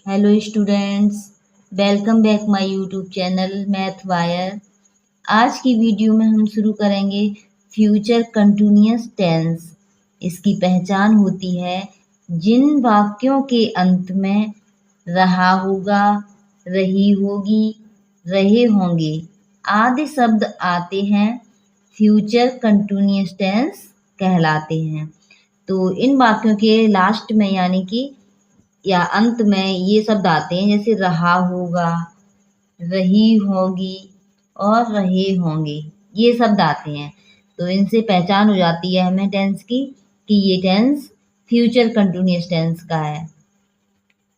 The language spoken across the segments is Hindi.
Hello students, welcome back my YouTube channel math wire. आज की वीडियो में हम शुरू करेंगे फ्यूचर कंटिन्यूअस टेंस। इसकी पहचान होती है जिन वाक्यों के अंत में रहा होगा, रही होगी, रहे होंगे आदि शब्द आते हैं, फ्यूचर कंटिन्यूअस टेंस कहलाते हैं। तो इन वाक्यों के लास्ट में यानी कि या अंत में ये शब्द आते हैं, जैसे रहा होगा, रही होगी और रहे होंगे, ये शब्द आते हैं। तो इनसे पहचान हो जाती है हमें टेंस की कि ये टेंस फ्यूचर कंटिन्यूअस टेंस का है।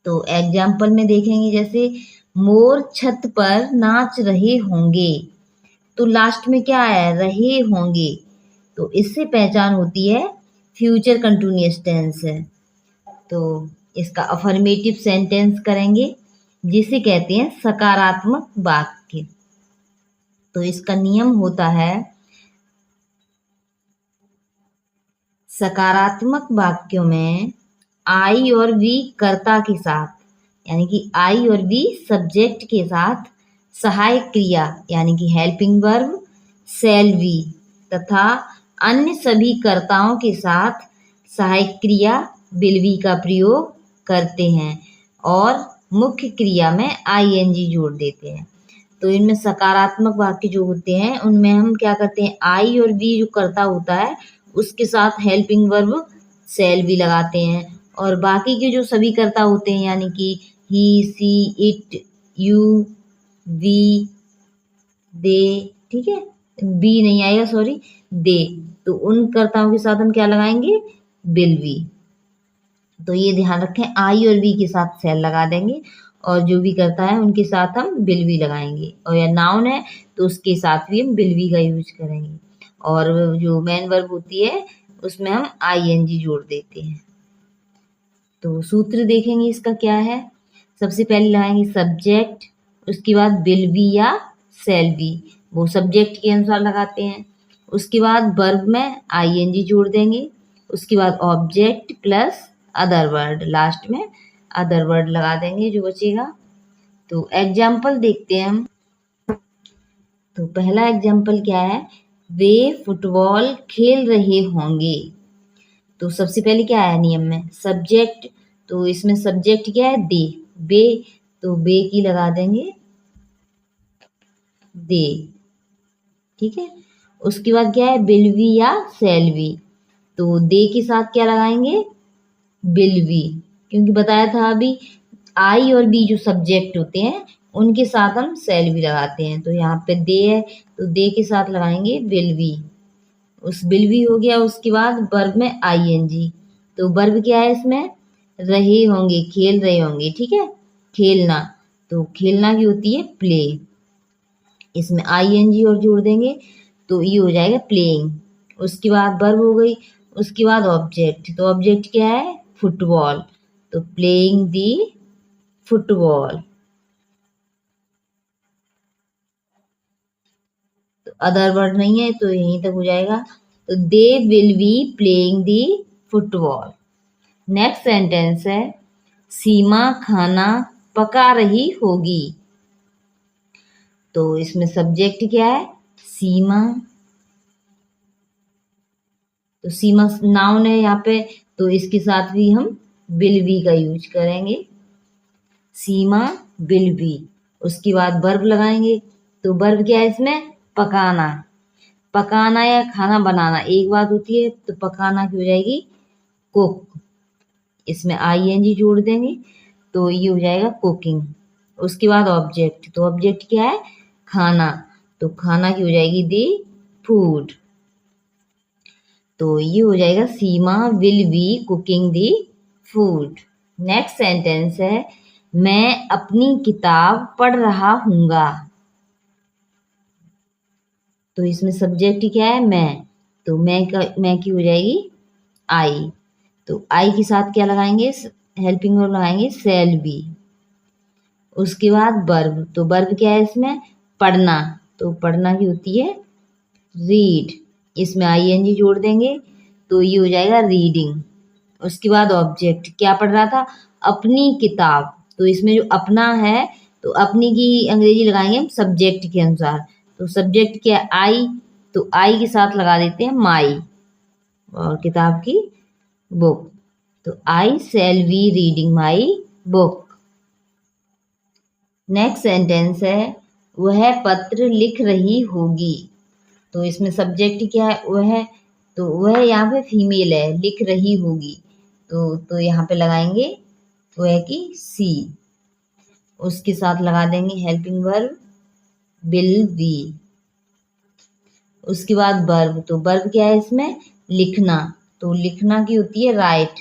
तो एग्जाम्पल में देखेंगे, जैसे मोर छत पर नाच रहे होंगे, तो लास्ट में क्या है, रहे होंगे। तो इससे पहचान होती है फ्यूचर कंटिन्यूअस टेंस है। तो इसका अफर्मेटिव सेंटेंस करेंगे, जिसे कहते हैं सकारात्मक वाक्य। तो इसका नियम होता है, सकारात्मक वाक्यों में आई और वी कर्ता के साथ, यानी कि आई और वी सब्जेक्ट के साथ सहायक क्रिया यानी कि हेल्पिंग वर्ब शैल बी तथा अन्य सभी कर्ताओं के साथ सहायक क्रिया विल बी का प्रयोग करते हैं और मुख्य क्रिया में आईएनजी जोड़ देते हैं। तो इनमें सकारात्मक वाक्य जो होते हैं उनमें हम क्या करते हैं, आई और वी जो कर्ता होता है उसके साथ हेल्पिंग वर्ब शैल बी लगाते हैं, और बाकी के जो सभी कर्ता होते हैं यानी कि ही, सी, इट, यू, वी, दे, ठीक है, बी नहीं आएगा, सॉरी, दे, तो उन कर्ताओं के साथ हम क्या लगाएंगे, विल बी। तो ये ध्यान रखें, आई और वी के साथ शैल लगा देंगे और जो भी करता है उनके साथ हम विल बी लगाएंगे, और या नाउन है तो उसके साथ भी हम विल बी का यूज करेंगे, और जो मेन वर्ब होती है उसमें हम आईएनजी जोड़ देते हैं। तो सूत्र देखेंगे इसका क्या है। सबसे पहले लगाएंगे सब्जेक्ट, उसके बाद विल बी या शैल बी, वो सब्जेक्ट के अनुसार लगाते हैं। उसके बाद वर्ब में आईएनजी जोड़ देंगे, उसके बाद object plus other word, last में अदर वर्ड लगा देंगे जो बचेगा। तो एग्जाम्पल देखते हैं हम। तो पहला एग्जाम्पल क्या है, वे फुटबॉल खेल रहे होंगे। तो सबसे पहले क्या है नियम में, सब्जेक्ट, तो इसमें सब्जेक्ट क्या है, दे, वे, तो वे की लगा देंगे दे, ठीक है। उसके बाद क्या है, विल बी या शैल बी, तो दे के साथ क्या लगाएंगे, विल बी, क्योंकि बताया था अभी आई और बी जो सब्जेक्ट होते हैं उनके साथ हम शैल बी लगाते हैं। तो यहाँ पे दे है तो दे के साथ लगाएंगे विल बी, उस विल बी हो गया। उसके बाद वर्ब में आईएनजी, तो वर्ब क्या है इसमें, रहे होंगे, खेल रहे होंगे, ठीक है, खेलना, तो खेलना की होती है प्ले, इसमें आईएनजी और जोड़ देंगे तो ये हो जाएगा प्लेइंग। उसके बाद वर्ब हो गई, उसके बाद ऑब्जेक्ट, तो ऑब्जेक्ट क्या है, फुटबॉल, तो प्लेइंग दी फुटबॉल। तो अदर वर्ड नहीं है तो यहीं तक हो जाएगा, तो they will be playing the football. Next sentence है, सीमा खाना पका रही होगी। तो इसमें सब्जेक्ट क्या है, सीमा, तो सीमा नाउन है यहाँ पे, तो इसके साथ भी हम विल बी का यूज करेंगे, सीमा विल बी। उसके बाद वर्ब लगाएंगे, तो वर्ब क्या है इसमें, पकाना, पकाना या खाना बनाना एक बात होती है, तो पकाना की हो जाएगी कुक, इसमें आईएनजी जोड़ देंगे तो ये हो जाएगा कुकिंग। उसके बाद ऑब्जेक्ट, तो ऑब्जेक्ट क्या है, खाना, तो खाना की हो जाएगी दी फूड, तो ये हो जाएगा Seema will be cooking the food. Next sentence है, मैं अपनी किताब पढ़ रहा हूँगा। तो इसमें सब्जेक्ट क्या है, मैं, तो मैं की हो जाएगी आई, तो आई के साथ क्या लगाएंगे, हेल्पिंग वर्ब लगाएंगे शैल बी। उसके बाद वर्ब, तो वर्ब क्या है इसमें, पढ़ना, तो पढ़ना की होती है रीड, इसमें आईएनजी जोड़ देंगे तो ये हो जाएगा रीडिंग। उसके बाद ऑब्जेक्ट क्या पढ़ रहा था, अपनी किताब, तो इसमें जो अपना है तो अपनी की अंग्रेजी लगाएंगे हम सब्जेक्ट के अनुसार। तो सब्जेक्ट क्या है? आई, तो आई के साथ लगा देते हैं माई, और किताब की बुक। तो I shall be reading my book. Next sentence है वह पत्र लिख रही होगी। तो इसमें सब्जेक्ट क्या है? वह, तो वह यहाँ पे फीमेल है, लिख रही होगी, तो यहाँ पे लगाएंगे वह की सी, उसके साथ लगा देंगे हेल्पिंग वर्ब विल बी। उसके बाद वर्ब, तो वर्ब क्या है इसमें? लिखना, तो लिखना की होती है राइट।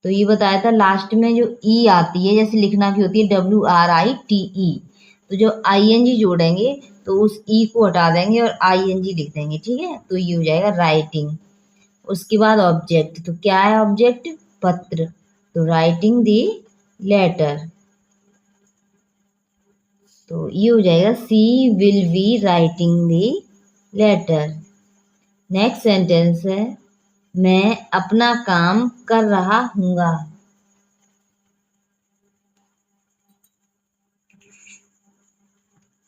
तो ये बताया था लास्ट में जो ई आती है, जैसे लिखना की होती है WRITE, तो जो ING जोड़ेंगे तो उस ई को हटा देंगे और ING लिख देंगे, ठीक है, तो ये हो जाएगा राइटिंग। उसके बाद ऑब्जेक्ट, तो क्या है ऑब्जेक्ट? पत्र, तो राइटिंग दी लेटर, तो ये हो जाएगा she will be writing the letter. Next sentence है मैं अपना काम कर रहा हूँगा।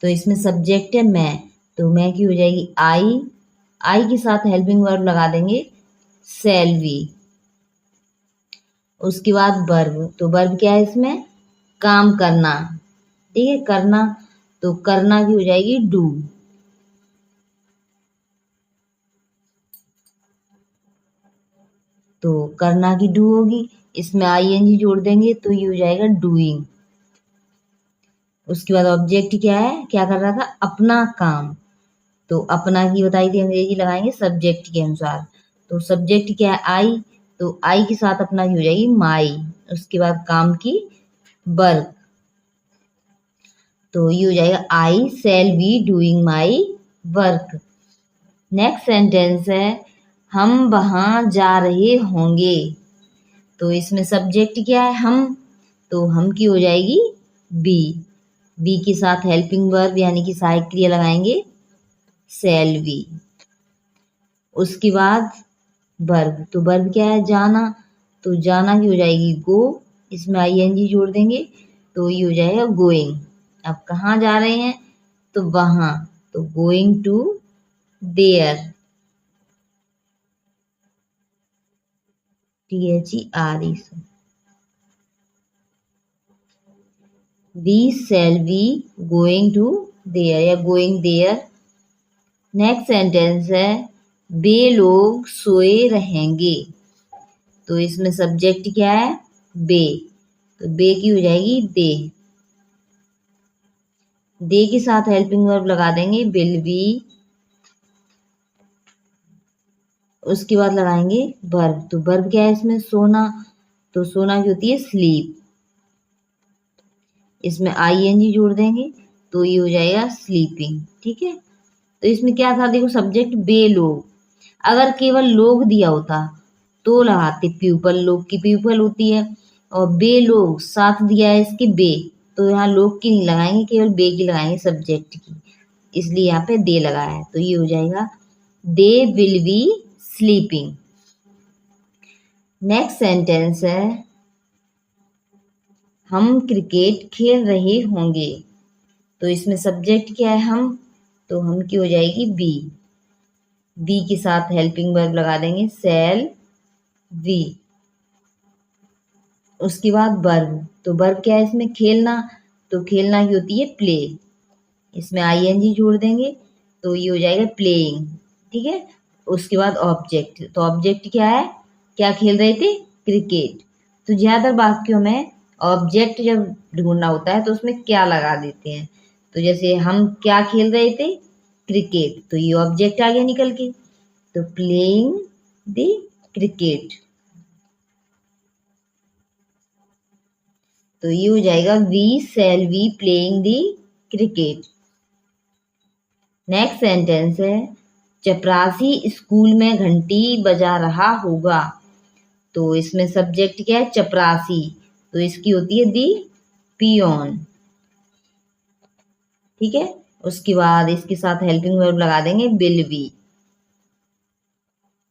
तो इसमें सब्जेक्ट है मैं, तो मैं की हो जाएगी आई के साथ हेल्पिंग वर्ब लगा देंगे शैल बी। उसके बाद वर्ब, तो वर्ब क्या है इसमें? काम करना, ठीक है, करना, तो करना की हो जाएगी डू। तो करना की डू होगी, इसमें ING जोड़ देंगे तो ये हो जाएगा डूइंग। उसके बाद ऑब्जेक्ट क्या है? क्या कर रहा था? अपना काम, तो अपना की बताई थी अंग्रेजी लगाएंगे सब्जेक्ट के अनुसार। तो सब्जेक्ट क्या है? आई, तो आई के साथ अपना की हो जाएगी माई। उसके बाद काम की वर्क, तो ये हो जाएगा I shall be doing my work. Next sentence है हम वहां जा रहे होंगे। तो इसमें सब्जेक्ट क्या है? हम, तो हम की हो जाएगी बी के साथ हेल्पिंग वर्ब यानी कि सहायक क्रिया लगाएंगे शैल बी। उसके बाद वर्ब, तो वर्ब क्या है? जाना, तो जाना की हो जाएगी गो, इसमें ING जोड़ देंगे तो ये हो जाएगा गोइंग। अब कहाँ जा रहे हैं? तो वहां, तो going to there, THERE। We shall be going to there या गोइंग देयर। नेक्स्ट सेंटेंस है वे लोग सोए रहेंगे। तो इसमें सब्जेक्ट क्या है? बे, तो बे की हो जाएगी दे के साथ हेल्पिंग वर्ब लगा देंगे विल बी। उसके बाद लगाएंगे वर्ब, तो वर्ब क्या है इसमें? सोना, तो सोना की होती है स्लीप, इसमें ING जोड़ देंगे तो ये हो जाएगा स्लीपिंग, ठीक है। तो इसमें क्या था? देखो सब्जेक्ट बे लोग, अगर केवल लोग दिया होता तो लगाते प्यूपल, लोग की प्यूपल होती है, और बे लोग साथ दिया है इसके बे, तो यहाँ लोग की नहीं लगाएंगे, केवल बे की लगाएंगे सब्जेक्ट की, इसलिए यहाँ पे दे लगाया है, तो ये हो जाएगा they will be sleeping. Next sentence है हम क्रिकेट खेल रहे होंगे। तो इसमें सब्जेक्ट क्या है? हम, तो हम की हो जाएगी बी के साथ हेल्पिंग वर्ब लगा देंगे शैल बी। उसके बाद वर्ब, तो वर्ब क्या है इसमें? खेलना, तो खेलना की होती है प्ले, इसमें ING जोड़ देंगे तो ये हो जाएगा प्लेइंग, ठीक है। उसके बाद ऑब्जेक्ट, तो ऑब्जेक्ट क्या है? क्या खेल रहे थे? क्रिकेट। तो ज्यादातर वाक्यों में ऑब्जेक्ट जब ढूंढना होता है तो उसमें क्या लगा देते हैं, तो जैसे हम क्या खेल रहे थे? क्रिकेट, तो ये ऑब्जेक्ट आ गया निकल के, तो प्लेइंग द क्रिकेट, तो ये हो जाएगा we shall be playing the cricket. Next sentence है चपरासी स्कूल में घंटी बजा रहा होगा। तो इसमें सब्जेक्ट क्या है? चपरासी, तो इसकी होती है दी पियोन, ठीक है। उसके बाद इसके साथ हेल्पिंग वर्ब लगा देंगे विल बी।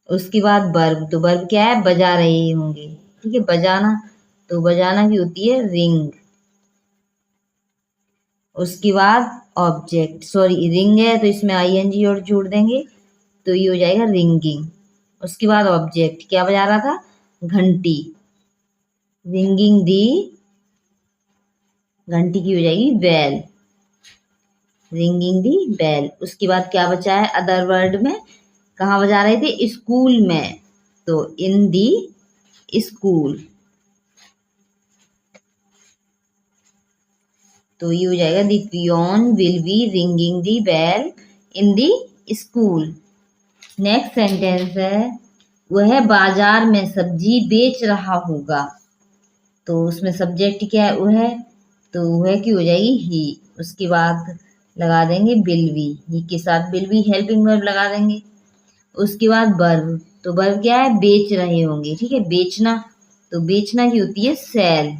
उसके बाद वर्ब, तो वर्ब क्या है? बजा रहे होंगे, ठीक है, बजाना, तो बजाना की होती है रिंग। उसके बाद ऑब्जेक्ट, सॉरी रिंग है तो इसमें आईएनजी और जोड़ देंगे तो ये हो जाएगा रिंगिंग। उसके बाद ऑब्जेक्ट क्या बजा रहा था, घंटी, रिंगिंग दी, घंटी की हो जाएगी बेल, रिंगिंग दी बेल। उसके बाद क्या बचा है अदर वर्ड में, कहाँ बजा रहे थे, स्कूल में, तो इन दी स्कूल, तो ये हो जाएगा the peon will be ringing the bell in the school. Next sentence है वह बाजार में सब्जी बेच रहा होगा, तो उसमें सब्जेक्ट क्या है वह, तो वह की हो जाएगी ही। उसके बाद लगा देंगे विल बी, ही के साथ विल बी हेल्पिंग वर्ब लगा देंगे। उसके बाद वर्ब, तो वर्ब क्या है, बेच रहे होंगे, ठीक है, बेचना, तो बेचना की होती है सेल,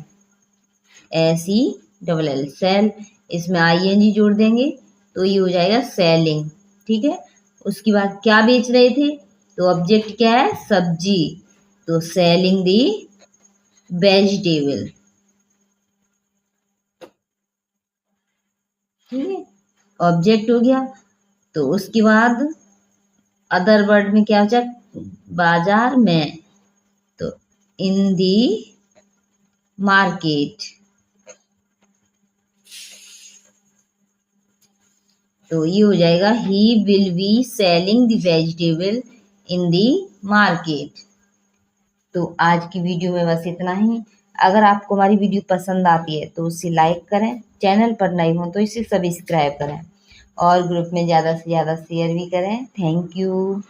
SELL सेल, इसमें आईएनजी जोड़ देंगे तो ये हो जाएगा सेलिंग, ठीक है। उसके बाद क्या बेच रहे थे, तो ऑब्जेक्ट क्या है, सब्जी, तो सेलिंग दी वेजिटेबल, ठीक है, ऑब्जेक्ट हो गया। तो उसके बाद अदर वर्ड में क्या बचा, बाजार में, तो इन दी मार्केट, तो ये हो जाएगा he will be selling the vegetable in the market. तो आज की वीडियो में बस इतना ही। अगर आपको हमारी वीडियो पसंद आती है तो उसे लाइक करें, चैनल पर नए हों तो इसे सब्सक्राइब करें और ग्रुप में ज़्यादा से ज़्यादा शेयर भी करें। Thank you.